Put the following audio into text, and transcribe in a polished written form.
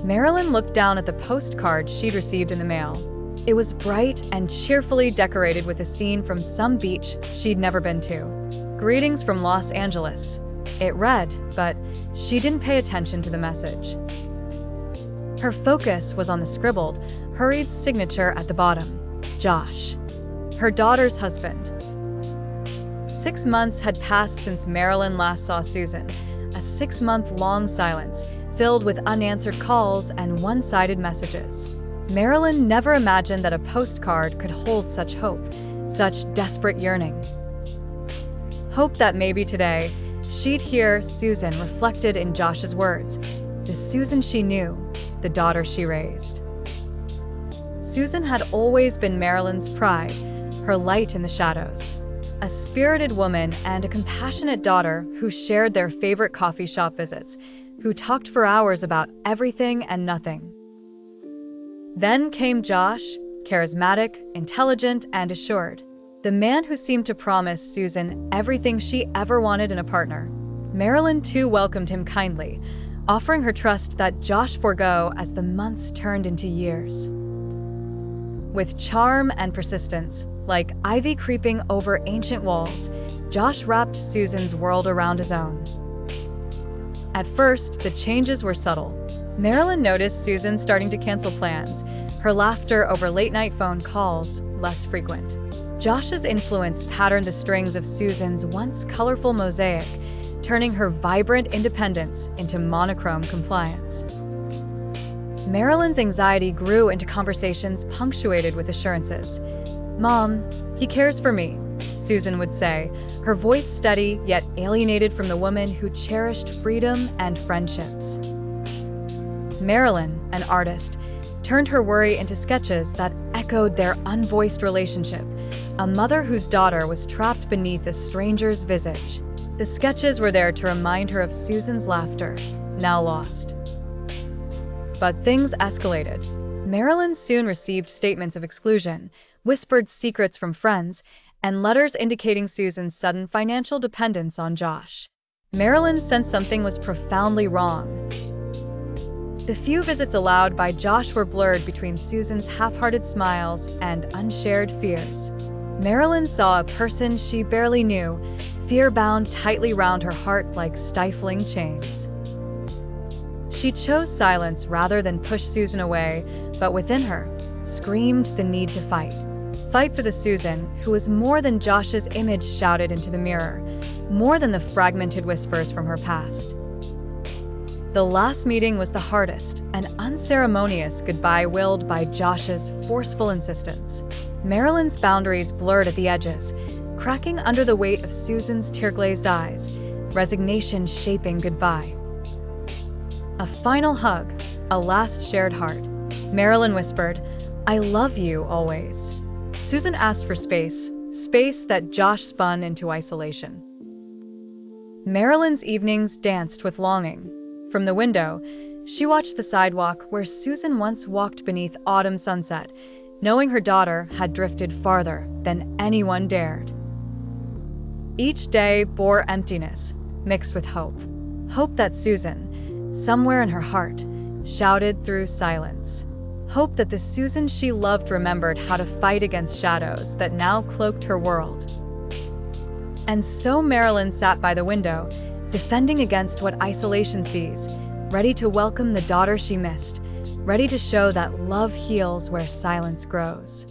Marilyn looked down at the postcard she'd received in the mail. It was bright and cheerfully decorated with a scene from some beach she'd never been to. "Greetings from Los Angeles," it read, but she didn't pay attention to the message. Her focus was on the scribbled, hurried signature at the bottom. Josh, her daughter's husband. 6 months had passed since Marilyn last saw Susan, a 6-month-long silence filled with unanswered calls and one-sided messages. Marilyn never imagined that a postcard could hold such hope, such desperate yearning. Hope that maybe today she'd hear Susan reflected in Josh's words, the Susan she knew, the daughter she raised. Susan had always been Marilyn's pride, her light in the shadows. A spirited woman and a compassionate daughter who shared their favorite coffee shop visits, who talked for hours about everything and nothing. Then came Josh, charismatic, intelligent, and assured. The man who seemed to promise Susan everything she ever wanted in a partner. Marilyn too welcomed him kindly, offering her trust that Josh forego as the months turned into years. With charm and persistence, like ivy creeping over ancient walls, Josh wrapped Susan's world around his own. At first, the changes were subtle. Marilyn noticed Susan starting to cancel plans, her laughter over late-night phone calls less frequent. Josh's influence patterned the strings of Susan's once colorful mosaic, turning her vibrant independence into monochrome compliance. Marilyn's anxiety grew into conversations punctuated with assurances. "Mom, he cares for me," Susan would say, her voice steady yet alienated from the woman who cherished freedom and friendships. Marilyn, an artist, turned her worry into sketches that echoed their unvoiced relationship, a mother whose daughter was trapped beneath a stranger's visage. The sketches were there to remind her of Susan's laughter, now lost. But things escalated. Marilyn soon received statements of exclusion, whispered secrets from friends, and letters indicating Susan's sudden financial dependence on Josh. Marilyn sensed something was profoundly wrong. The few visits allowed by Josh were blurred between Susan's half-hearted smiles and unshared fears. Marilyn saw a person she barely knew, fear bound tightly round her heart like stifling chains. She chose silence rather than push Susan away, but within her screamed the need to fight. Fight for the Susan who was more than Josh's image shouted into the mirror, more than the fragmented whispers from her past. The last meeting was the hardest, an unceremonious goodbye willed by Josh's forceful insistence. Marilyn's boundaries blurred at the edges, cracking under the weight of Susan's tear-glazed eyes, resignation shaping goodbye. A final hug, a last shared heart. Marilyn whispered, "I love you always." Susan asked for space that Josh spun into isolation. Marilyn's evenings danced with longing. From the window, she watched the sidewalk where Susan once walked beneath autumn sunset, knowing her daughter had drifted farther than anyone dared. Each day bore emptiness, mixed with hope. Hope that Susan, somewhere in her heart, shouted through silence. Hope that the Susan she loved remembered how to fight against shadows that now cloaked her world. And so Marilyn sat by the window, defending against what isolation sees, ready to welcome the daughter she missed, ready to show that love heals where silence grows.